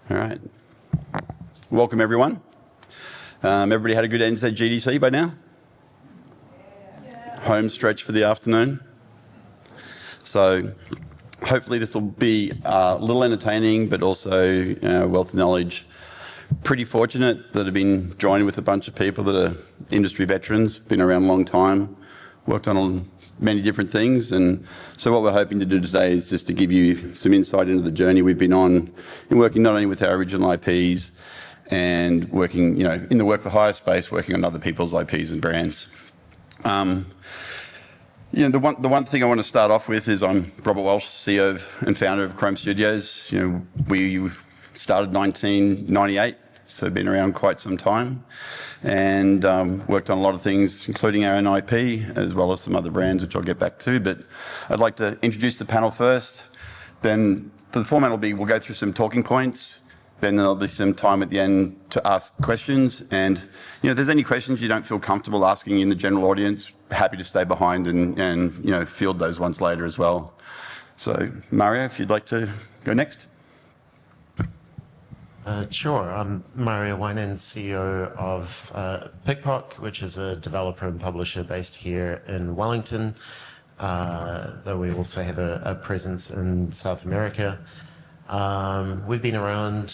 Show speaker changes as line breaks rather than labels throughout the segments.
All right. Welcome, everyone. Everybody had a good NZGDC by now? Yeah. Home stretch for the afternoon. So hopefully this will be a little entertaining, but also wealth of knowledge. Pretty fortunate that I've been joined with a bunch of people that are industry veterans, been around a long time, worked on many different things. And so what we're hoping to do today is just to give you some insight into the journey we've been on in working not only with our original IPs and working, in the work for hire space, working on other people's IPs and brands. The one thing I want to start off with is I'm Robert Walsh, CEO and founder of Chrome Studios. We started 1998, so been around quite some time, and worked on a lot of things, including our own IP, as well as some other brands, which I'll get back to. But I'd like to introduce the panel first. Then the format will be, we'll go through some talking points. Then there'll be some time at the end to ask questions. And if there's any questions you don't feel comfortable asking in the general audience, happy to stay behind and field those ones later as well. So Mario, if you'd like to go next.
Sure. I'm Mario Wynan, CEO of Pickpock, which is a developer and publisher based here in Wellington, though we also have a presence in South America. We've been around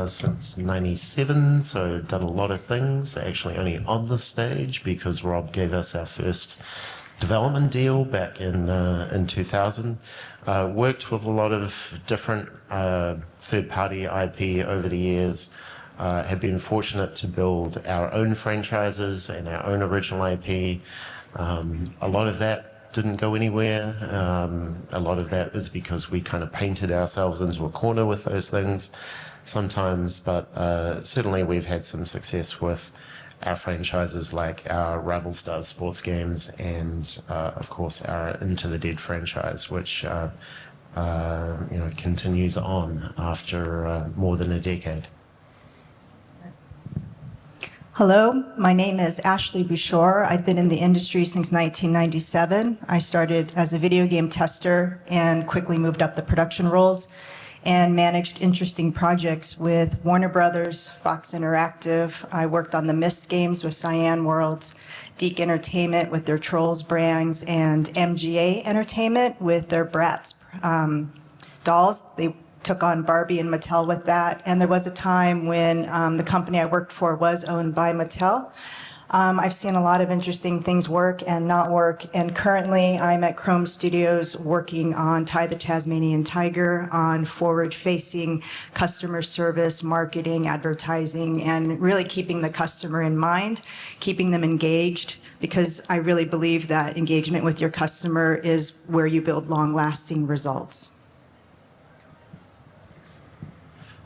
since '97, so done a lot of things, actually only on the stage because Rob gave us our first development deal back in 2000. Worked with a lot of different third-party IP over the years. Have been fortunate to build our own franchises and our own original IP. A lot of that didn't go anywhere. A lot of that is because we kind of painted ourselves into a corner with those things sometimes, but certainly we've had some success with our franchises like our Rival Stars sports games and of course our Into the Dead franchise, which continues on after more than a decade.
Hello, my name is Ashley Bouchard. I've been in the industry since 1997. I started as a video game tester and quickly moved up the production roles and managed interesting projects with Warner Brothers, Fox Interactive. I worked on the Myst games with Cyan Worlds, Deke Entertainment with their Trolls brands, and MGA Entertainment with their Bratz dolls. They took on Barbie and Mattel with that. And there was a time when the company I worked for was owned by Mattel. I've seen a lot of interesting things work and not work, and currently I'm at Chrome Studios working on Ty the Tasmanian Tiger, on forward-facing customer service, marketing, advertising, and really keeping the customer in mind, keeping them engaged, because I really believe that engagement with your customer is where you build long-lasting results.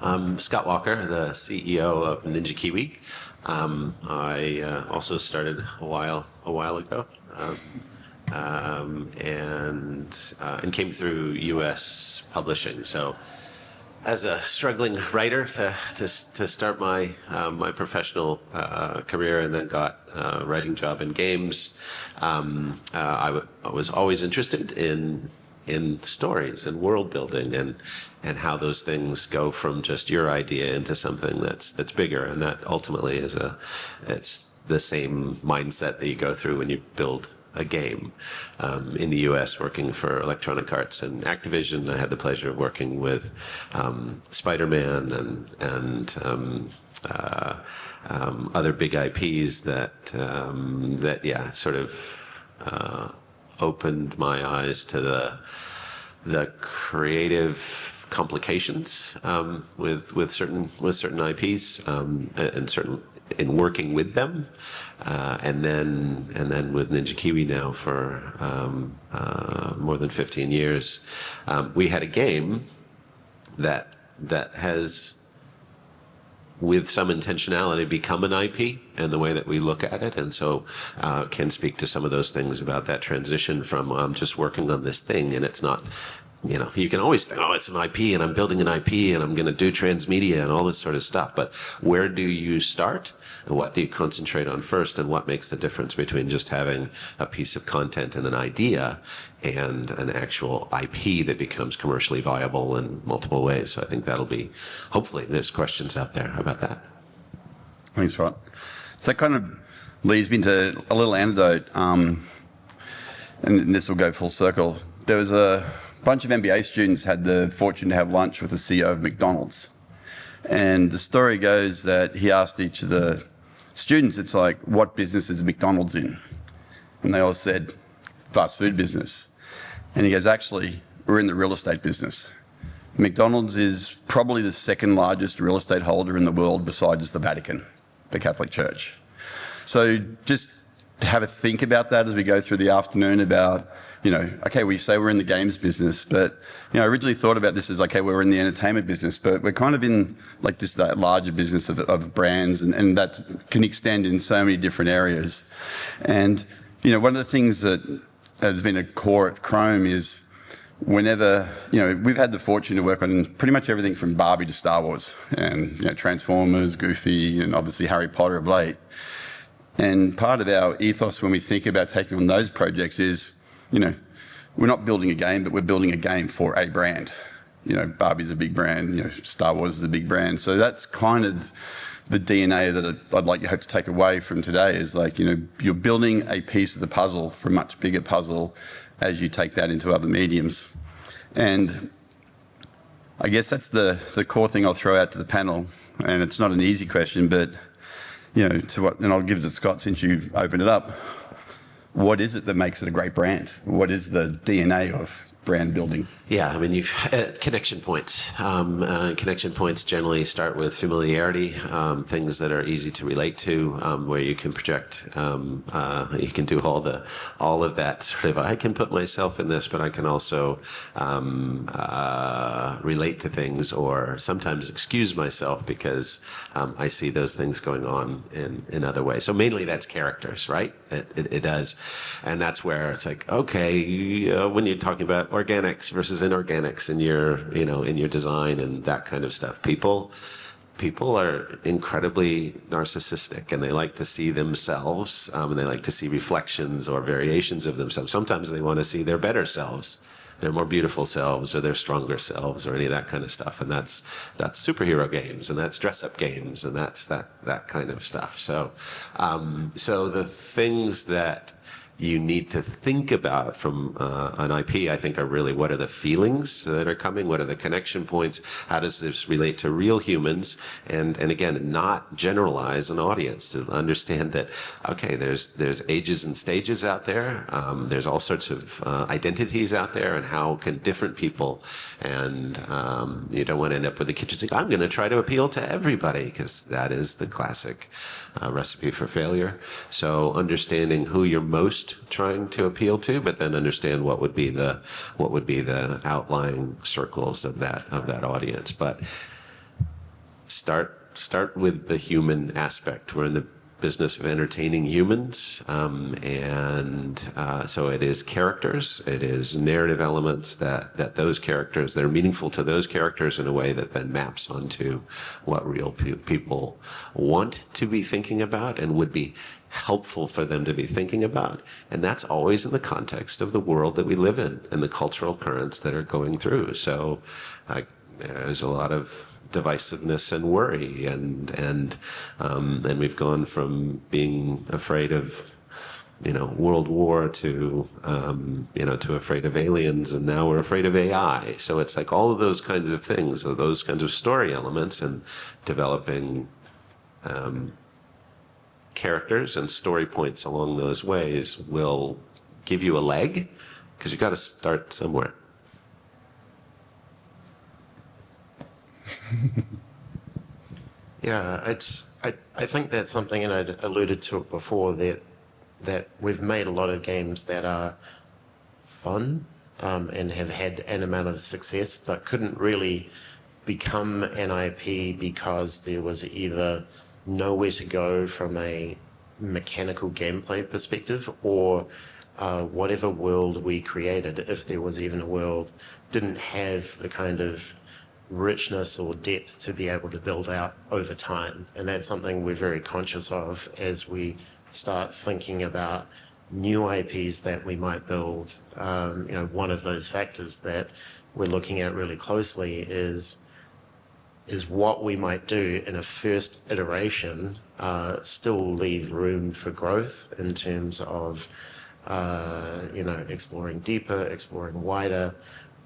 I'm Scott Walker, the CEO of NZGDC'25. I also started a while ago, and came through U.S. publishing. So, as a struggling writer to start my professional career, and then got a writing job in games, I was always interested in stories and world building and how those things go from just your idea into something that's bigger, and that ultimately it's the same mindset that you go through when you build a game. In the US, working for Electronic Arts and Activision, I had the pleasure of working with Spider-Man and other big IPs that sort of opened my eyes to the creative complications with certain IPs and certain in working with them, and then with NZGDC' now for more than 15 years. We had a game that has, with some intentionality, become an IP and the way that we look at it. And so can speak to some of those things about that transition from just working on this thing and it's not you can always think, oh, it's an IP and I'm building an IP and I'm going to do transmedia and all this sort of stuff. But where do you start? And what do you concentrate on first? And what makes the difference between just having a piece of content and an idea and an actual IP that becomes commercially viable in multiple ways? So I think that'll be, hopefully there's questions out there about that.
Thanks, Rod. So that kind of leads me into a little anecdote, and this will go full circle. There was a bunch of MBA students had the fortune to have lunch with the CEO of McDonald's. And the story goes that he asked each of the students, it's like, what business is McDonald's in? And they all said, fast food business. And he goes, actually, we're in the real estate business. McDonald's is probably the second largest real estate holder in the world besides the Vatican, the Catholic Church. So just have a think about that as we go through the afternoon about, okay, we say we're in the games business, but, I originally thought about this as, okay, we're in the entertainment business, but we're kind of in like just that larger business of brands, and that can extend in so many different areas. And, one of the things that has been a core at Chrome is whenever, we've had the fortune to work on pretty much everything from Barbie to Star Wars and, Transformers, Goofy, and obviously Harry Potter of late. And part of our ethos when we think about taking on those projects is, we're not building a game, but we're building a game for a brand. Barbie's a big brand, Star Wars is a big brand. So that's kind of the DNA that I'd like you hope to take away from today is like, you're building a piece of the puzzle for a much bigger puzzle as you take that into other mediums. And I guess that's the core thing I'll throw out to the panel. And it's not an easy question, but, and I'll give it to Scott since you opened it up. What is it that makes it a great brand? What is the DNA of brand building?
Yeah, I mean, you've connection points. Connection points generally start with familiarity, things that are easy to relate to, where you can project. You can do all of that sort of. I can put myself in this, but I can also relate to things, or sometimes excuse myself because I see those things going on in other ways. So mainly that's characters, right? It does, and that's where it's like, okay, when you're talking about organics versus inorganics in your design and that kind of stuff, people are incredibly narcissistic, and they like to see themselves, and they like to see reflections or variations of themselves. Sometimes they want to see their better selves, their more beautiful selves, or their stronger selves, or any of that kind of stuff. And that's superhero games, and that's dress-up games, and that's that kind of stuff. So the things that you need to think about from an IP, I think, are really what are the feelings that are coming, what are the connection points, how does this relate to real humans, and again, not generalize an audience, to understand that, okay, there's ages and stages out there, there's all sorts of identities out there, and how can different people, and you don't want to end up with the kitchen sink, I'm going to try to appeal to everybody, because that is the classic recipe for failure. So understanding who you're most trying to appeal to, but then understand what would be the outlying circles of that audience. But start with the human aspect. We're in the business of entertaining humans, and so it is characters, it is narrative elements that those characters, that are meaningful to those characters in a way that then maps onto what real people want to be thinking about and would be helpful for them to be thinking about. And that's always in the context of the world that we live in and the cultural currents that are going through. So there's a lot of divisiveness and worry, and we've gone from being afraid of World War to to afraid of aliens, and now we're afraid of AI. So it's like all of those kinds of things, or those kinds of story elements, and developing characters and story points along those ways will give you a leg, because you've got to start somewhere.
Yeah, I think that's something, and I alluded to it before, that we've made a lot of games that are fun and have had an amount of success, but couldn't really become an IP because there was either nowhere to go from a mechanical gameplay perspective, or whatever world we created, if there was even a world, didn't have the kind of richness or depth to be able to build out over time. And that's something we're very conscious of as we start thinking about new IPs that we might build. One of those factors that we're looking at really closely is what we might do in a first iteration, still leave room for growth in terms of, exploring deeper, exploring wider,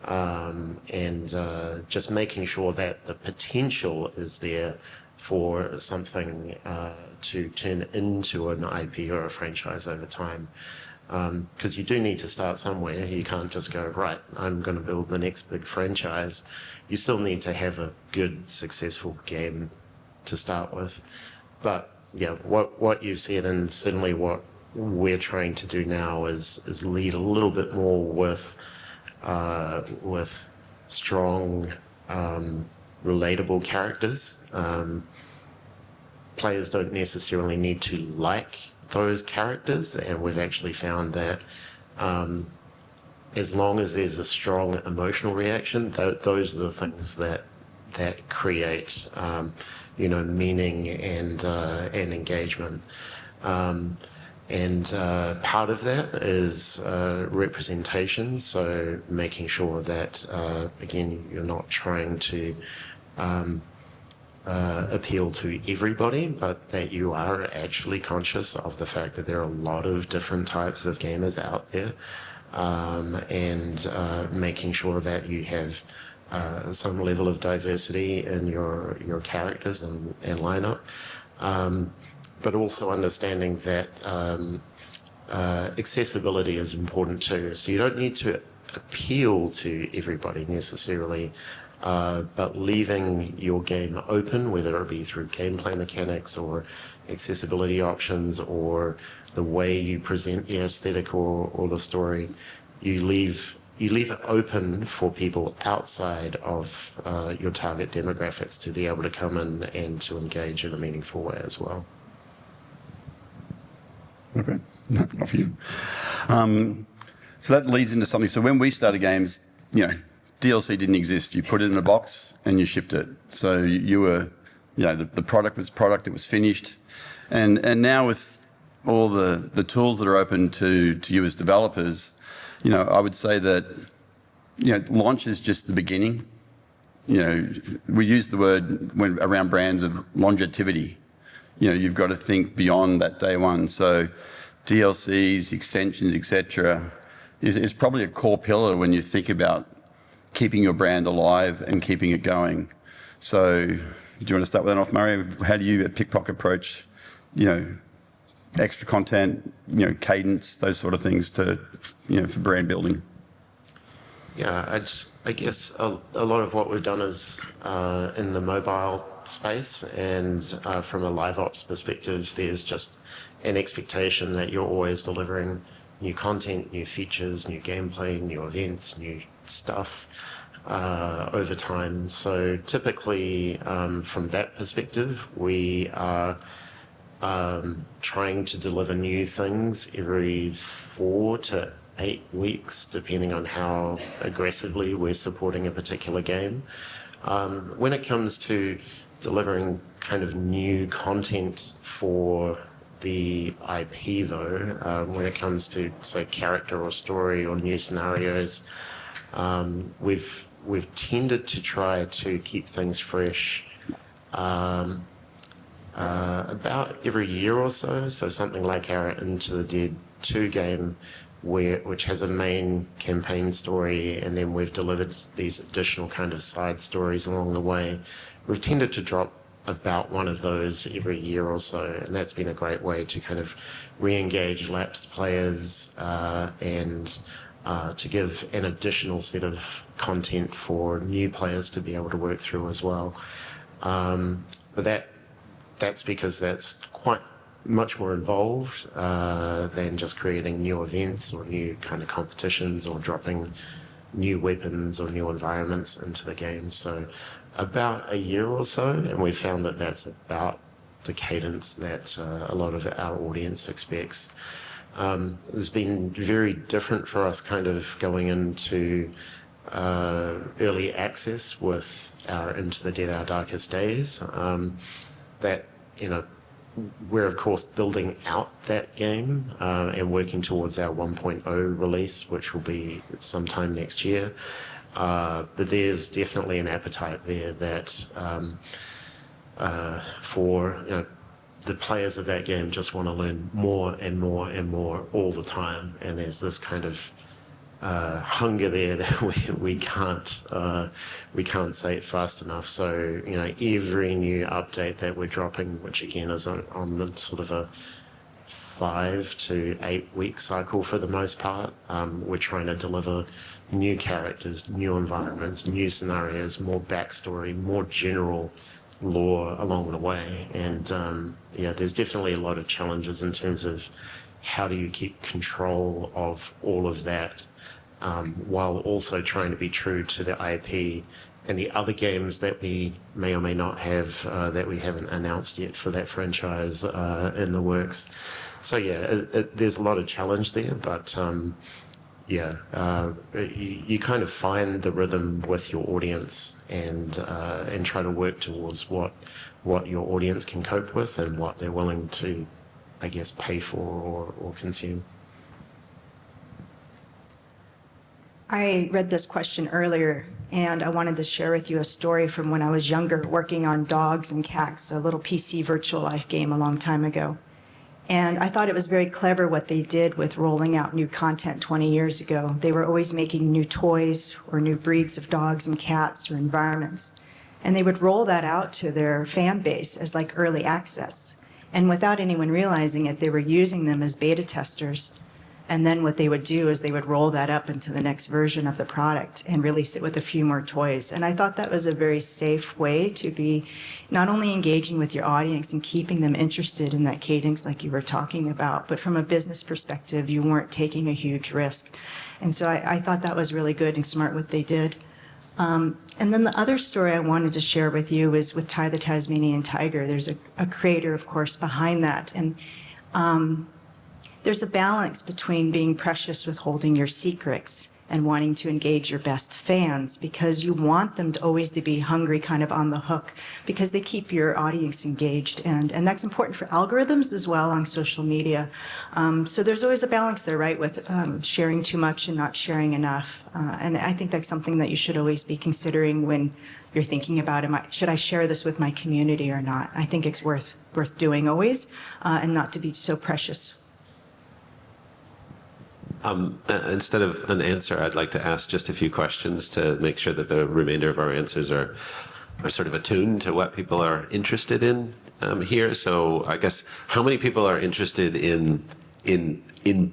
and just making sure that the potential is there for something to turn into an IP or a franchise over time. Because you do need to start somewhere. You can't just go, right, I'm going to build the next big franchise. You still need to have a good, successful game to start with. But yeah, what you've said, and certainly what we're trying to do now is lead a little bit more with strong, relatable characters. Players don't necessarily need to like those characters, and we've actually found that as long as there's a strong emotional reaction, those are the things that create meaning and engagement. And part of that is representation, so making sure that again, you're not trying to appeal to everybody, but that you are actually conscious of the fact that there are a lot of different types of gamers out there, and making sure that you have some level of diversity in your characters and lineup, but also understanding that accessibility is important too. So you don't need to appeal to everybody necessarily, but leaving your game open, whether it be through gameplay mechanics or accessibility options or the way you present the aesthetic or the story, you leave it open for people outside of your target demographics to be able to come in and to engage in a meaningful way as well.
Okay, not for you. So that leads into something. So when we started games, DLC didn't exist. You put it in a box and you shipped it. So you were, the product was product, it was finished. And now with all the tools that are open to you as developers, I would say that, launch is just the beginning. We use the word around brands of longevity. You've got to think beyond that day one. So DLCs, extensions, etc., is probably a core pillar when you think about keeping your brand alive and keeping it going. So do you want to start with that off, Murray? How do you at Pickpock approach, extra content, cadence, those sort of things to, for brand building?
Yeah, I guess a lot of what we've done is in the mobile space, and from a live ops perspective, there's just an expectation that you're always delivering new content, new features, new gameplay, new events, new stuff over time. So typically, from that perspective, we are trying to deliver new things every 4 to 8 weeks, depending on how aggressively we're supporting a particular game. When it comes to delivering kind of new content for the IP, though, when it comes to, say, character or story or new scenarios, we've tended to try to keep things fresh about every year or so. So something like our Into the Dead 2 game, which has a main campaign story, and then we've delivered these additional kind of side stories along the way. We've tended to drop about one of those every year or so, and that's been a great way to kind of re-engage lapsed players and to give an additional set of content for new players to be able to work through as well. But that's because that's quite much more involved than just creating new events or new kind of competitions or dropping new weapons or new environments into the game. So about a year or so, and we've found that that's about the cadence that a lot of our audience expects. It's been very different for us kind of going into early access with our Into the Dead, Our Darkest Days. That, you know, we're of course building out that game and working towards our 1.0 release, which will be sometime next year. But there's definitely an appetite there that for, you know, the players of that game just want to learn more and more and more all the time, and there's this kind of hunger there that we can't say it fast enough. So, you know, every new update that we're dropping, which again is on sort of a 5 to 8 week cycle for the most part, we're trying to deliver new characters, new environments, new scenarios, more backstory, more general lore along the way. And yeah, there's definitely a lot of challenges in terms of how do you keep control of all of that while also trying to be true to the IP and the other games that we may or may not have that we haven't announced yet for that franchise in the works. So yeah, there's a lot of challenge there, but yeah, you kind of find the rhythm with your audience and try to work towards what your audience can cope with and what they're willing to, I guess, pay for or consume.
I read this question earlier, and I wanted to share with you a story from when I was younger, working on Dogs and Cats, a little PC virtual life game a long time ago. And I thought it was very clever what they did with rolling out new content 20 years ago. They were always making new toys or new breeds of dogs and cats or environments. And they would roll that out to their fan base as like early access. And without anyone realizing it, they were using them as beta testers. And then what they would do is they would roll that up into the next version of the product and release it with a few more toys. And I thought that was a very safe way to be not only engaging with your audience and keeping them interested in that cadence like you were talking about, but from a business perspective, you weren't taking a huge risk. And so I thought that was really good and smart what they did. And then the other story I wanted to share with you is with Ty the Tasmanian Tiger. There's a creator, of course, behind that. And there's a balance between being precious with holding your secrets and wanting to engage your best fans, because you want them to always to be hungry, kind of on the hook, because they keep your audience engaged. And that's important for algorithms as well on social media. So there's always a balance there, right, with sharing too much and not sharing enough. And I think that's something that you should always be considering when you're thinking about, should I share this with my community or not? I think it's worth doing always, and not to be so precious.
Instead of an answer, I'd like to ask just a few questions to make sure that the remainder of our answers are sort of attuned to what people are interested in here. So I guess, how many people are interested in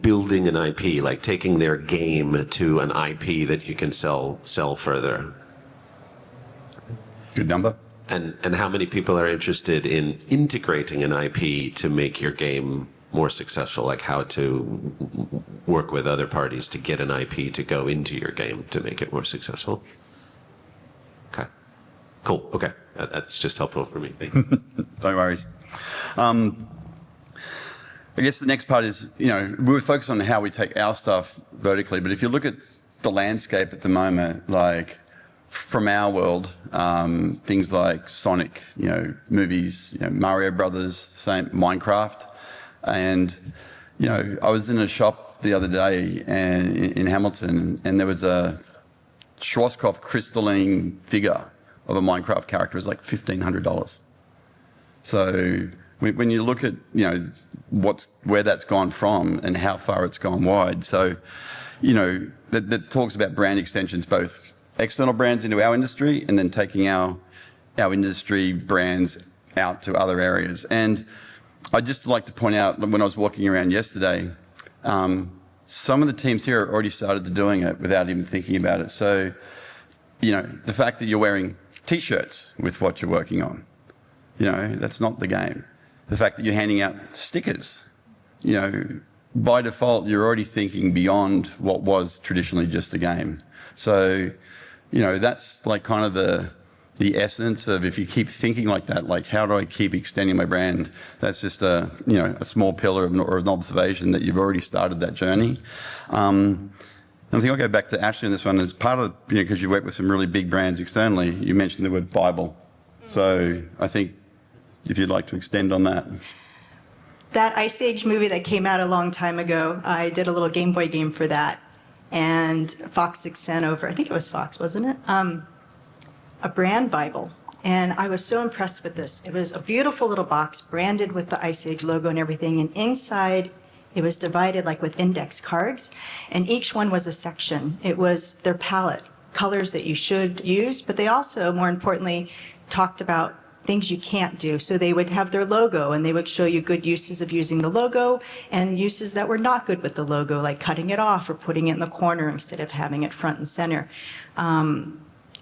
building an IP, like taking their game to an IP that you can sell further?
Good number.
And how many people are interested in integrating an IP to make your game more successful, like how to work with other parties to get an IP to go into your game to make it more successful? Okay, cool. Okay, that's just helpful for me. Thank you.
No worries. I guess the next part is, we were focused on how we take our stuff vertically, but if you look at the landscape at the moment, like from our world, things like Sonic, movies, Mario Brothers, same Minecraft. And, I was in a shop the other day in Hamilton, and there was a Schwarzkopf crystalline figure of a Minecraft character. It was like $1,500. So when you look at, where that's gone from and how far it's gone wide. So, that talks about brand extensions, both external brands into our industry and then taking our industry brands out to other areas. And I'd just like to point out that when I was walking around yesterday, some of the teams here already started doing it without even thinking about it. So, the fact that you're wearing T-shirts with what you're working on, that's not the game. The fact that you're handing out stickers, by default, you're already thinking beyond what was traditionally just a game. So, that's like kind of the the essence of, if you keep thinking like that, like how do I keep extending my brand? That's just a small pillar or an observation that you've already started that journey. And I think I'll go back to Ashley on this one. As part of, because you work with some really big brands externally, you mentioned the word Bible. So I think if you'd like to extend on that.
That Ice Age movie that came out a long time ago, I did a little Game Boy game for that. And Fox sent over, I think it was Fox, wasn't it? A brand Bible. And I was so impressed with this. It was a beautiful little box branded with the Ice Age logo and everything. And inside, it was divided like with index cards. And each one was a section. It was their palette, colors that you should use. But they also, more importantly, talked about things you can't do. So they would have their logo and they would show you good uses of using the logo and uses that were not good with the logo, like cutting it off or putting it in the corner instead of having it front and center.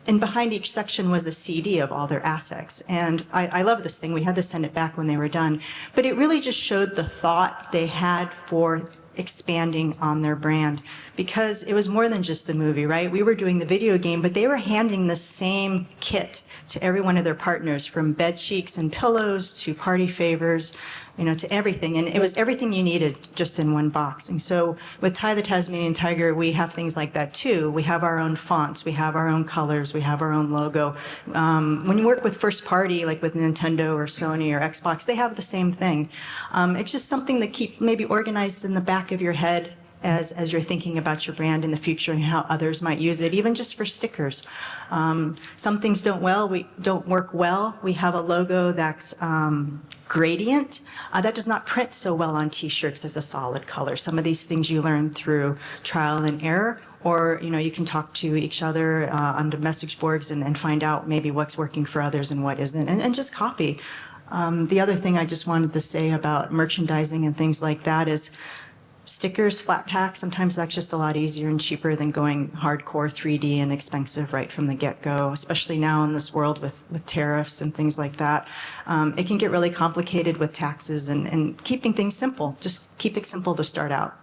And behind each section was a CD of all their assets. And I love this thing. We had to send it back when they were done. But it really just showed the thought they had for expanding on their brand, because it was more than just the movie, right? We were doing the video game, but they were handing the same kit to every one of their partners, from bed sheets and pillows to party favors, to everything. And it was everything you needed just in one box. And so with Ty the Tasmanian Tiger, we have things like that too. We have our own fonts, we have our own colors, we have our own logo. When you work with first party, like with Nintendo or Sony or Xbox, they have the same thing. It's just something that keep maybe organized in the back of your head as you're thinking about your brand in the future and how others might use it, even just for stickers. Some things don't work well. We have a logo that's gradient. That does not print so well on t-shirts as a solid color. Some of these things you learn through trial and error, or you can talk to each other on the message boards and find out maybe what's working for others and what isn't, and just copy. The other thing I just wanted to say about merchandising and things like that is stickers, flat pack, sometimes that's just a lot easier and cheaper than going hardcore 3D and expensive right from the get-go, especially now in this world with tariffs and things like that. It can get really complicated with taxes and keeping things simple. Just keep it simple to start out.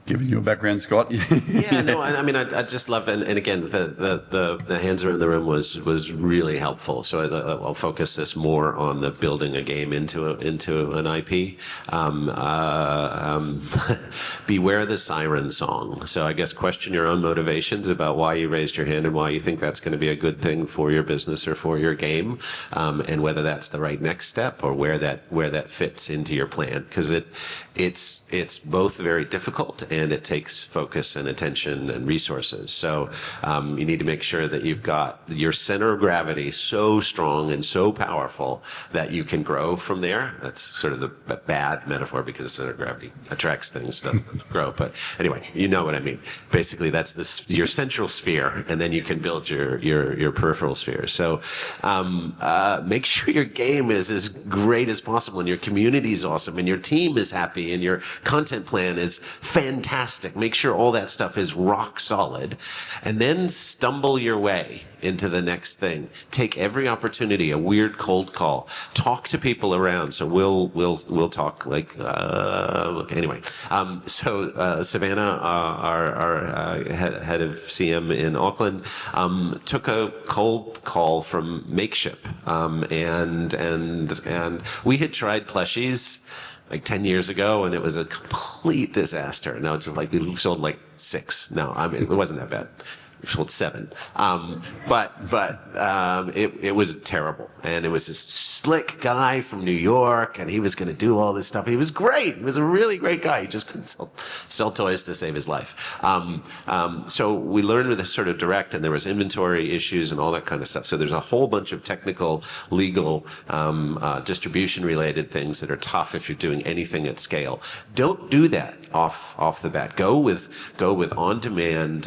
Given your background, Scott.
Yeah, no, I mean, I just love, and again, the hands around the room was really helpful. So I'll focus this more on the building a game into an IP. Beware the siren song. So I guess question your own motivations about why you raised your hand and why you think that's going to be a good thing for your business or for your game, and whether that's the right next step or where that fits into your plan, because it's both very difficult and it takes focus and attention and resources. So you need to make sure that you've got your center of gravity so strong and so powerful that you can grow from there. That's sort of the bad metaphor, because the center of gravity attracts things to grow. But anyway, you know what I mean. Basically, that's your central sphere, and then you can build your peripheral sphere. So make sure your game is as great as possible, and your community is awesome, and your team is happy, and your content plan is fantastic. Make sure all that stuff is rock solid, and then stumble your way into the next thing. Take every opportunity, a weird cold call. Talk to people around. So we'll talk like anyway. So Savannah, our head of CM in Auckland, took a cold call from Makeship, and we had tried plushies like 10 years ago, and it was a complete disaster. Now it's like we sold like 6. No, I mean, it wasn't that bad. We sold 7. But it was terrible. And it was this slick guy from New York, and he was going to do all this stuff. He was great. He was a really great guy. He just couldn't sell toys to save his life. So we learned with this sort of direct, and there was inventory issues and all that kind of stuff. So there's a whole bunch of technical, legal, distribution-related things that are tough if you're doing anything at scale. Don't do that off the bat. Go with on-demand,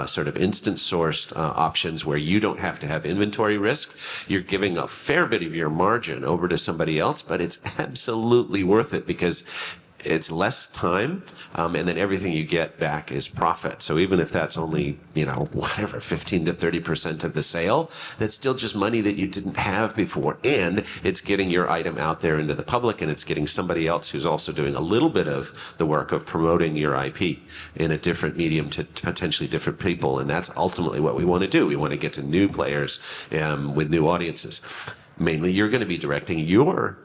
sort of instant-sourced options where you don't have to have inventory risk. You're giving a fair bit of your margin over to somebody else, but it's absolutely worth it, because it's less time, and then everything you get back is profit. So even if that's only, whatever, 15 to 30% of the sale, that's still just money that you didn't have before. And it's getting your item out there into the public, and it's getting somebody else who's also doing a little bit of the work of promoting your IP in a different medium to potentially different people. And that's ultimately what we want to do. We want to get to new players with new audiences. Mainly, you're going to be directing your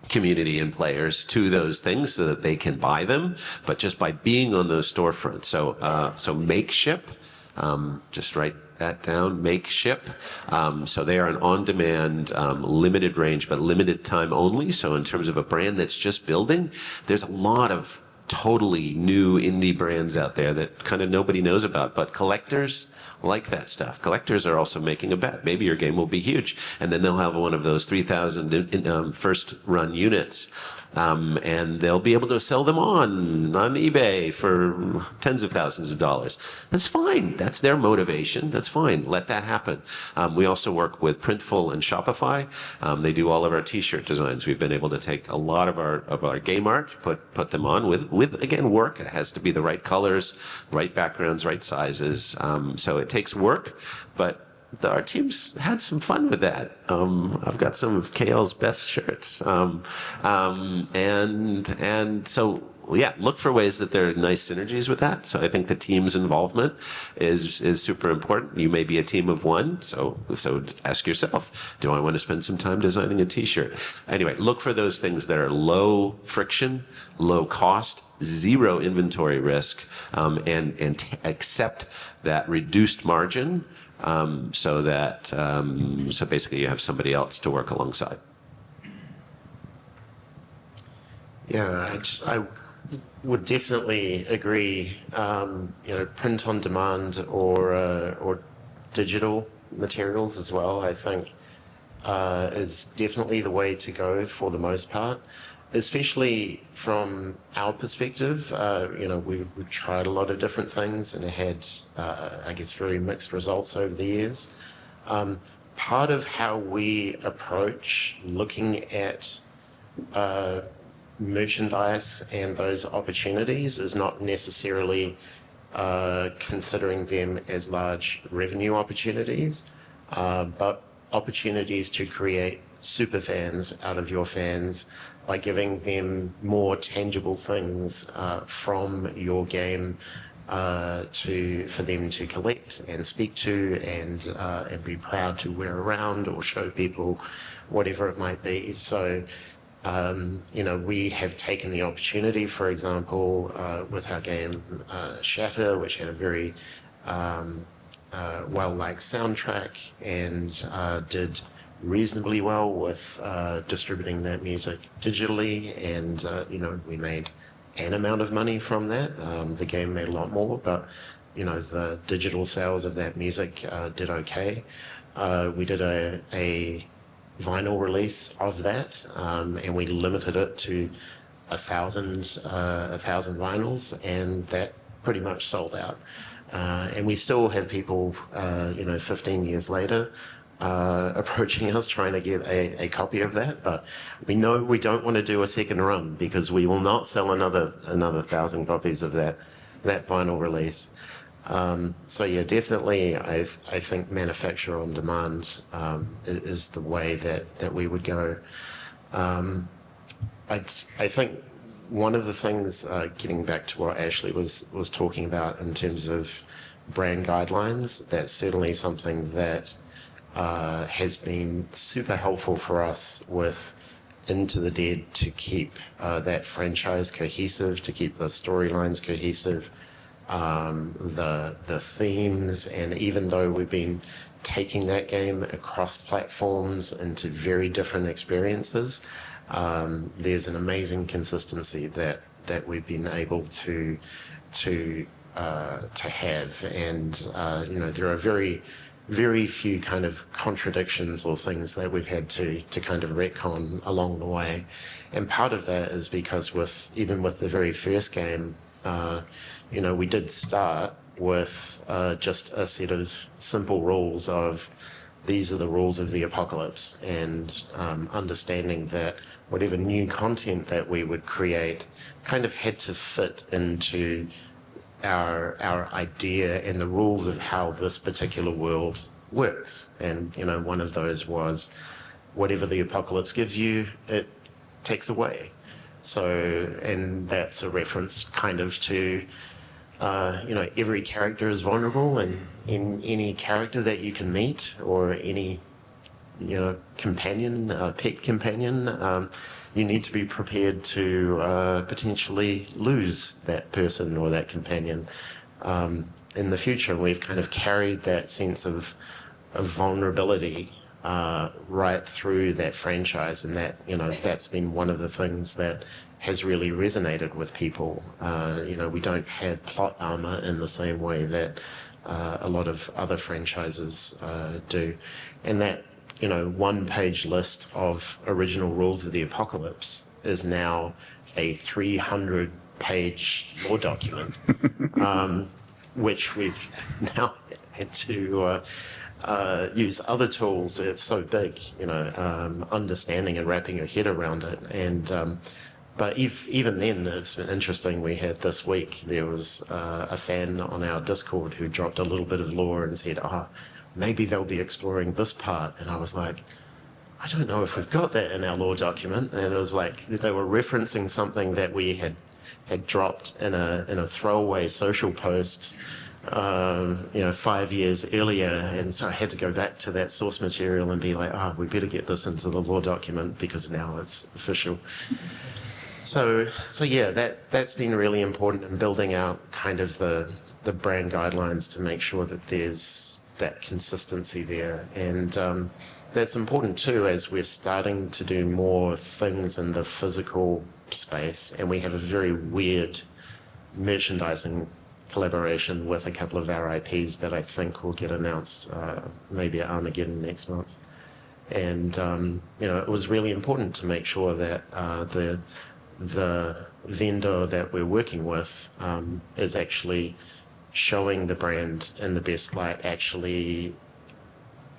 community and players to those things so that they can buy them, but just by being on those storefronts. So make ship, just write that down, make ship. So they are an on-demand, limited range, but limited time only. So in terms of a brand that's just building, there's a lot of totally new indie brands out there that kind of nobody knows about, but collectors like that stuff. Collectors are also making a bet. Maybe your game will be huge, and then they'll have one of those 3,000 first run units, and they'll be able to sell them on eBay for tens of thousands of dollars. That's fine. That's their motivation. That's fine. Let that happen. We also work with Printful and Shopify. They do all of our T-shirt designs. We've been able to take a lot of our game art, put them on with again work. It has to be the right colors, right backgrounds, right sizes. So it takes work, but our team's had some fun with that. I've got some of KL's best shirts. And so, yeah, look for ways that there are nice synergies with that. So I think the team's involvement is super important. You may be a team of one, so ask yourself, do I want to spend some time designing a T-shirt? Anyway, look for those things that are low friction, low cost, zero inventory risk, and accept that reduced margin, so basically you have somebody else to work alongside.
Yeah, I would definitely agree. Print on demand or digital materials as well, I think, is definitely the way to go for the most part. Especially from our perspective, we've tried a lot of different things and had, I guess, very mixed results over the years. Part of how we approach looking at merchandise and those opportunities is not necessarily considering them as large revenue opportunities, but opportunities to create super fans out of your fans by giving them more tangible things from your game for them to collect and speak to and be proud to wear around or show people, whatever it might be. So, we have taken the opportunity, for example, with our game Shatter, which had a very well-liked soundtrack and did reasonably well with distributing that music digitally, and we made an amount of money from that. The game made a lot more, but the digital sales of that music did okay. We did a vinyl release of that, and we limited it to 1,000 vinyls, and that pretty much sold out. And we still have people, 15 years later, approaching us trying to get a copy of that, but we know we don't want to do a second run because we will not sell another 1,000 copies of that vinyl release. So yeah, definitely I think manufacture on demand is the way that we would go. I think one of the things, getting back to what Ashley was talking about in terms of brand guidelines, that's certainly something that has been super helpful for us with Into the Dead to keep that franchise cohesive, to keep the storylines cohesive, the themes, and even though we've been taking that game across platforms into very different experiences, there's an amazing consistency that we've been able to have, and there are very few kind of contradictions or things that we've had to kind of retcon along the way. And part of that is because even with the very first game, we did start with just a set of simple rules of these are the rules of the apocalypse, and understanding that whatever new content that we would create kind of had to fit into our idea and the rules of how this particular world works. And, you know, one of those was whatever the apocalypse gives you, it takes away. So, and that's a reference kind of to, you know, every character is vulnerable, and in any character that you can meet, or any, you know, companion, pet companion, you need to be prepared to potentially lose that person or that companion in the future. We've kind of carried that sense of vulnerability right through that franchise, and that, you know, that's been one of the things that has really resonated with people. You know, we don't have plot armor in the same way that a lot of other franchises do, and that, you know, one-page list of original rules of the apocalypse is now a 300-page lore document, which we've now had to use other tools. It's so big, you know, understanding and wrapping your head around it. And but even then, it's been interesting. We had this week, there was a fan on our Discord who dropped a little bit of lore and said, "Oh, maybe they'll be exploring this part." And I was like, I don't know if we've got that in our lore document. And it was like they were referencing something that we had dropped in a throwaway social post, you know, 5 years earlier. And so I had to go back to that source material and be like, oh, we better get this into the lore document because now it's official. So yeah, that's been really important in building out kind of the brand guidelines to make sure that there's that consistency there. And that's important too, as we're starting to do more things in the physical space, and we have a very weird merchandising collaboration with a couple of our IPs that I think will get announced maybe at Armageddon next month. And you know, it was really important to make sure that the vendor that we're working with is actually showing the brand in the best light, actually,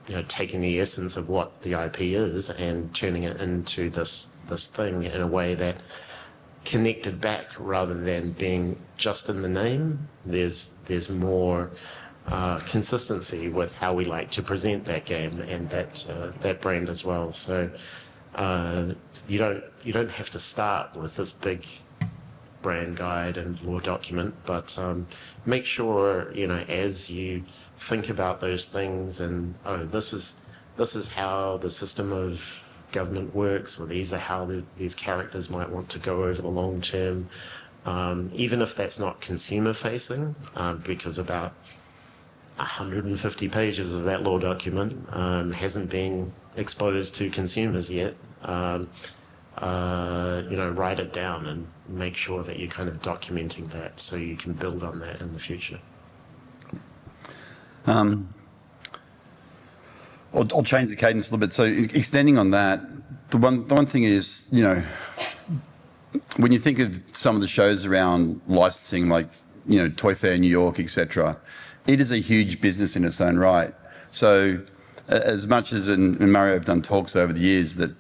you know, taking the essence of what the IP is and turning it into this thing in a way that connected back rather than being just in the name. There's more consistency with how we like to present that game and that brand as well. So you don't have to start with this big brand guide and lore document, but make sure, you know, as you think about those things and, oh, this is how the system of government works, or these are how these characters might want to go over the long term, even if that's not consumer facing, because about 150 pages of that lore document hasn't been exposed to consumers yet. You know, write it down and make sure that you're kind of documenting that so you can build on that in the future.
I'll change the cadence a little bit. So extending on that, the one thing is, you know, when you think of some of the shows around licensing, like, you know, Toy Fair New York, etc., it is a huge business in its own right. So as much as, and Mario have done talks over the years that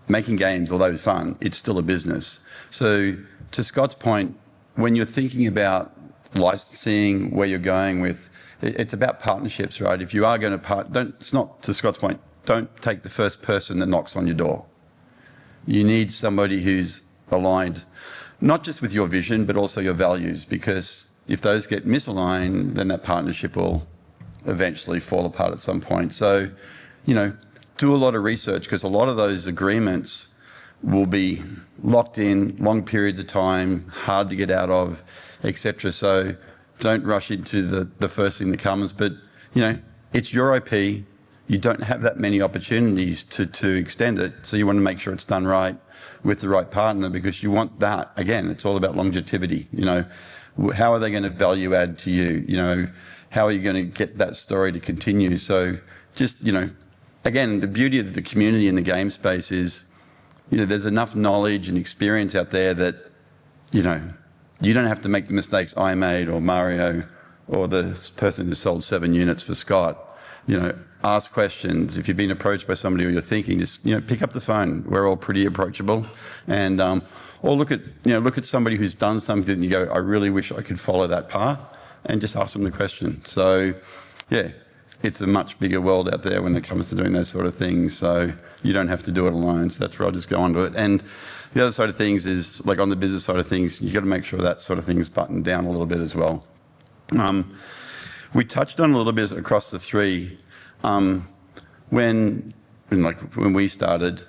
making games, although it's fun, it's still a business. So to Scott's point, when you're thinking about licensing, where you're going with, it's about partnerships, right? If you are going to it's not, to Scott's point, don't take the first person that knocks on your door. You need somebody who's aligned, not just with your vision, but also your values, because if those get misaligned, then that partnership will eventually fall apart at some point. So, you know, do a lot of research, because a lot of those agreements will be locked in long periods of time, hard to get out of, etc. So don't rush into the first thing that comes. But, you know, it's your IP. You don't have that many opportunities to extend it. So you want to make sure it's done right with the right partner, because you want that. Again, it's all about longevity. You know, how are they going to value add to you? You know, how are you going to get that story to continue? So just, you know, again, the beauty of the community in the game space is, you know, there's enough knowledge and experience out there that, you know, you don't have to make the mistakes I made, or Mario, or the person who sold 7 units for Scott. ask questions. If you've been approached by somebody or you're thinking, just pick up the phone. We're all pretty approachable, and or look at somebody who's done something and you go, I really wish I could follow that path, and just ask them the question. So, yeah, it's a much bigger world out there when it comes to doing those sort of things. So you don't have to do it alone. So that's where I'll just go onto it. And the other side of things is, like on the business side of things, you got to make sure that sort of thing is buttoned down a little bit as well. We touched on a little bit across the three. When we started,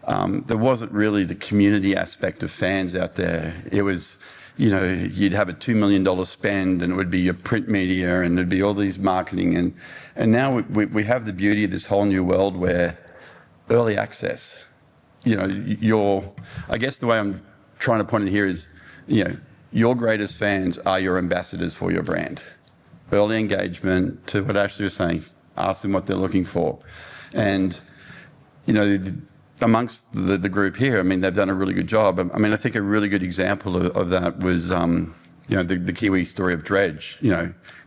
there wasn't really the community aspect of fans out there. It was, you'd have a $2 million spend and it would be your print media and there'd be all these marketing. And now we have the beauty of this whole new world where early access, I guess the way I'm trying to point it here is, your greatest fans are your ambassadors for your brand. Early engagement, to what Ashley was saying, ask them what they're looking for. And, amongst the group here, they've done a really good job. I think a really good example of that was, the Kiwi story of Dredge.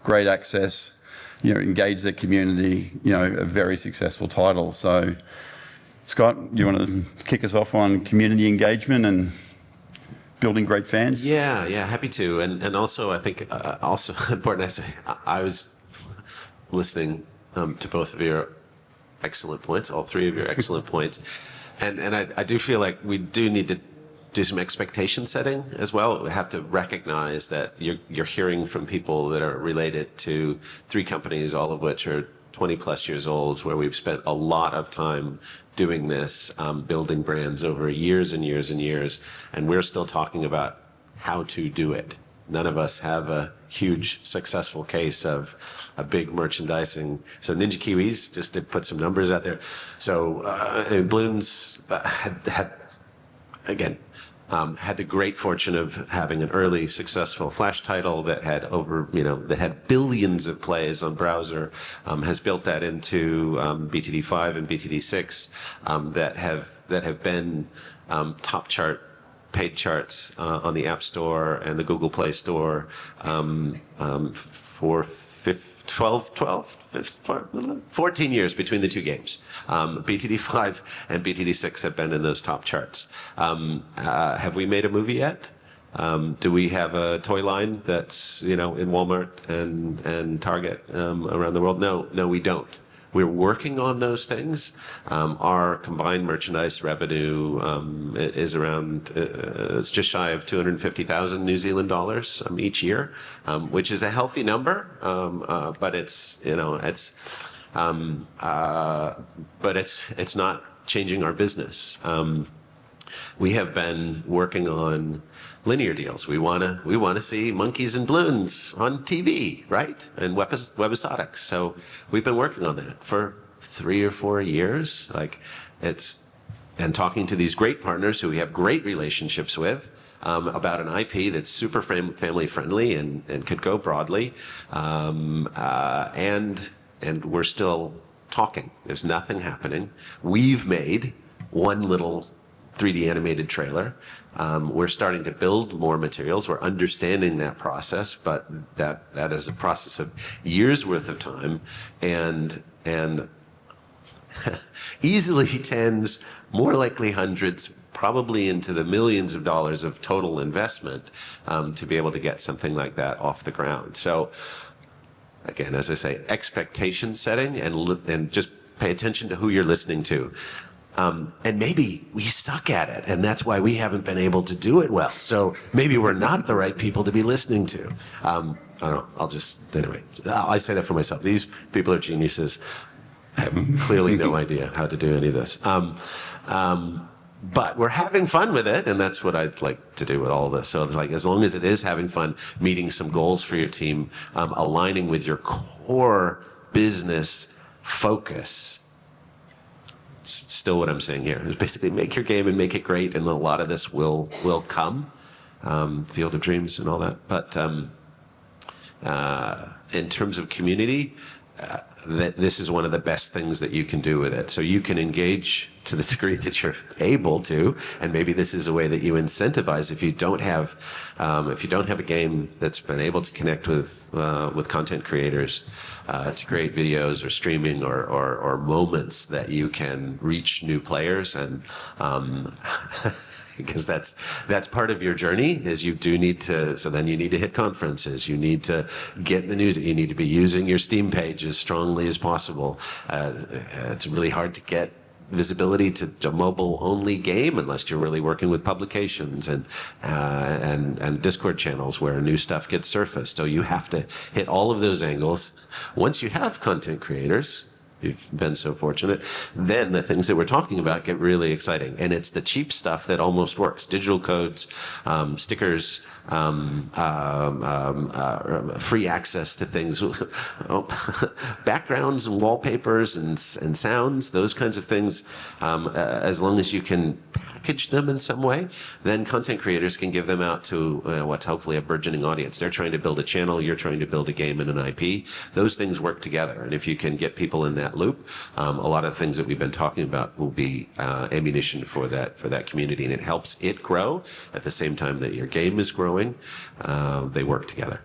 Great access, engage their community, a very successful title. So, Scott, you want to kick us off on community engagement and building great fans?
Yeah, happy to. And also, I think, also important, I was listening to both of your excellent points, all three of your excellent points. And I do feel like we do need to do some expectation setting as well. We have to recognize that you're hearing from people that are related to three companies, all of which are 20 plus years old, where we've spent a lot of time doing this, building brands over years and years and years, and we're still talking about how to do it. None of us have a huge successful case of a big merchandising. So Ninja Kiwis, just to put some numbers out there. So Bloons had the great fortune of having an early successful Flash title that had that had billions of plays on browser, has built that into BTD'5 and BTD'6 that have been top chart paid charts on the App Store and the Google Play Store for 14 years between the two games. BTD'5 and BTD'6 have been in those top charts. Have we made a movie yet? Do we have a toy line that's in Walmart and Target around the world? No, we don't. We're working on those things. Our combined merchandise revenue is around, it's just shy of 250,000 New Zealand dollars each year, which is a healthy number, but it's not changing our business. We have been working on linear deals. We want to see monkeys and balloons on TV, right? And webisodics. So we've been working on that for 3 or 4 years. And talking to these great partners who we have great relationships with about an IP that's super family friendly and could go broadly. And we're still talking. There's nothing happening. We've made one little 3D animated trailer. We're starting to build more materials. We're understanding that process, but that is a process of years worth of time and easily tens, more likely hundreds, probably into the millions of dollars of total investment to be able to get something like that off the ground. So again, as I say, expectation setting and just pay attention to who you're listening to. And maybe we suck at it, and that's why we haven't been able to do it well. So maybe we're not the right people to be listening to. I don't know. Anyway, I say that for myself. These people are geniuses. I have clearly no idea how to do any of this. But we're having fun with it, and that's what I'd like to do with all of this. So it's like, as long as it is having fun, meeting some goals for your team, aligning with your core business focus. It's still what I'm saying here. It's basically make your game and make it great, and a lot of this will come. Field of Dreams and all that. But in terms of community, this is one of the best things that you can do with it. So you can engage to the degree that you're able to, and maybe this is a way that you incentivize if you don't have a game that's been able to connect with content creators to create videos or streaming or moments that you can reach new players and because that's part of your journey is you do need to, so then you need to hit conferences, you need to get the news, you need to be using your Steam page as strongly as possible. It's really hard to get visibility to a mobile only game unless you're really working with publications and Discord channels where new stuff gets surfaced. So you have to hit all of those angles. Once you have content creators, you've been so fortunate, then the things that we're talking about get really exciting. And it's the cheap stuff that almost works. Digital codes, stickers, free access to things, backgrounds and wallpapers and sounds, those kinds of things, as long as you can package them in some way, then content creators can give them out to what's hopefully a burgeoning audience. They're trying to build a channel, you're trying to build a game and an IP. Those things work together. And if you can get people in that loop, a lot of the things that we've been talking about will be ammunition for that community. And it helps it grow at the same time that your game is growing. They work together.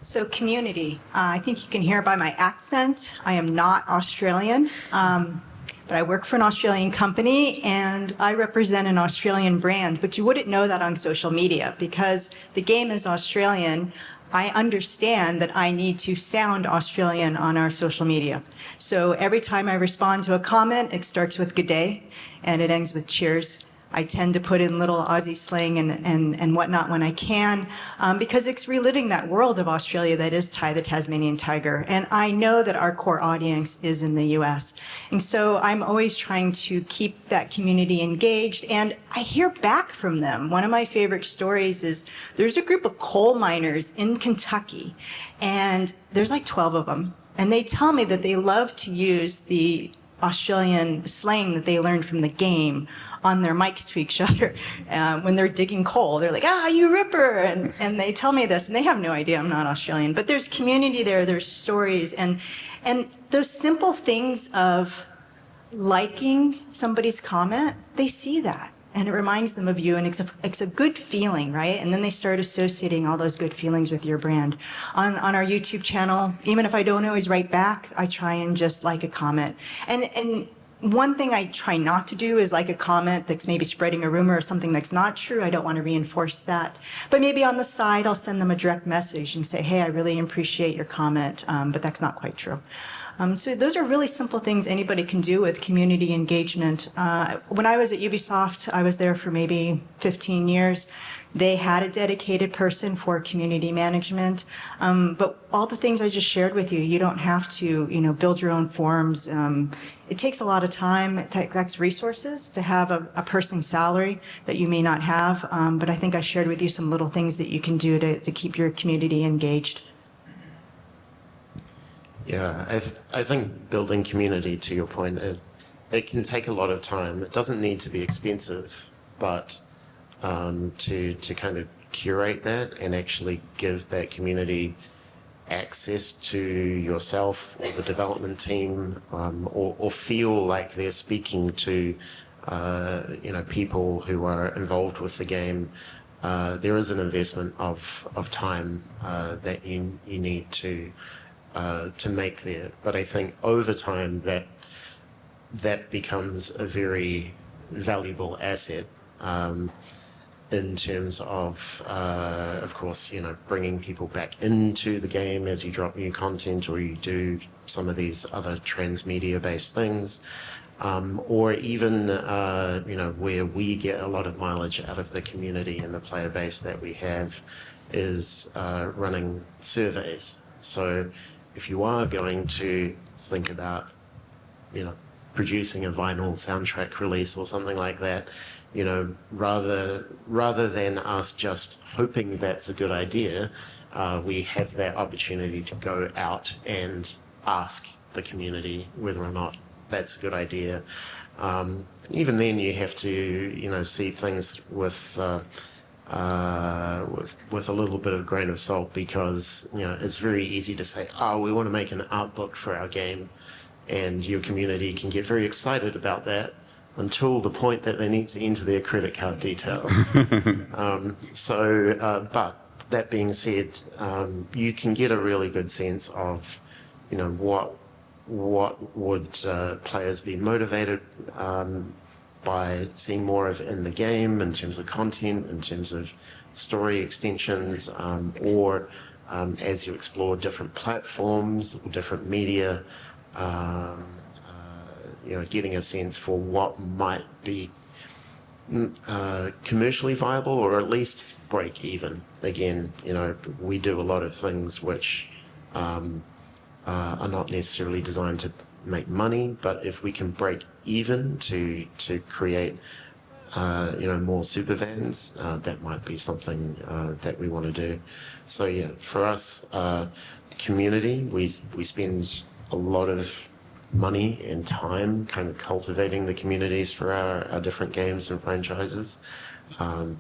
So community, I think you can hear by my accent, I am not Australian, but I work for an Australian company and I represent an Australian brand, but you wouldn't know that on social media because the game is Australian. I understand that I need to sound Australian on our social media. So every time I respond to a comment, it starts with good day and it ends with cheers. I tend to put in little Aussie slang and whatnot when I can, because it's reliving that world of Australia that is the Tasmanian tiger. And I know that our core audience is in the US. And so I'm always trying to keep that community engaged. And I hear back from them. One of my favorite stories is there's a group of coal miners in Kentucky, and there's like 12 of them. And they tell me that they love to use the Australian slang that they learned from the game on their mics to each other when they're digging coal. They're like, you ripper. And they tell me this, and they have no idea I'm not Australian. But there's community there, there's stories. And those simple things of liking somebody's comment, they see that. And it reminds them of you, and it's a good feeling, right? And then they start associating all those good feelings with your brand. On our YouTube channel, even if I don't always write back, I try and just like a comment. And one thing I try not to do is like a comment that's maybe spreading a rumor or something that's not true. I don't want to reinforce that. But maybe on the side, I'll send them a direct message and say, hey, I really appreciate your comment, but that's not quite true. So those are really simple things anybody can do with community engagement. When I was at Ubisoft, I was there for maybe 15 years. They had a dedicated person for community management. But all the things I just shared with you, you don't have to, build your own forums. It takes a lot of time. It takes resources to have a person's salary that you may not have. But I think I shared with you some little things that you can do to keep your community engaged.
Yeah, I think building community, to your point, it can take a lot of time. It doesn't need to be expensive, but to kind of curate that and actually give that community access to yourself or the development team, or feel like they're speaking to people who are involved with the game. There is an investment of time that you need to make there. But I think over time that becomes a very valuable asset in terms of course, bringing people back into the game as you drop new content or you do some of these other transmedia based things, or even where we get a lot of mileage out of the community and the player base that we have is running surveys. So if you are going to think about, producing a vinyl soundtrack release or something like that, rather than us just hoping that's a good idea, we have that opportunity to go out and ask the community whether or not that's a good idea. Even then, you have to, see things with a little bit of grain of salt, because it's very easy to say, we want to make an art book for our game, and your community can get very excited about that until the point that they need to enter their credit card details. But that being said, you can get a really good sense of, what would players be motivated by seeing more of in the game in terms of content, in terms of story extensions, or as you explore different platforms, different media, getting a sense for what might be commercially viable or at least break even. Again, we do a lot of things which are not necessarily designed to make money, but if we can break even to create more super vans, that might be something that we want to do. So yeah, for us, community, we spend a lot of money and time kind of cultivating the communities for our different games and franchises,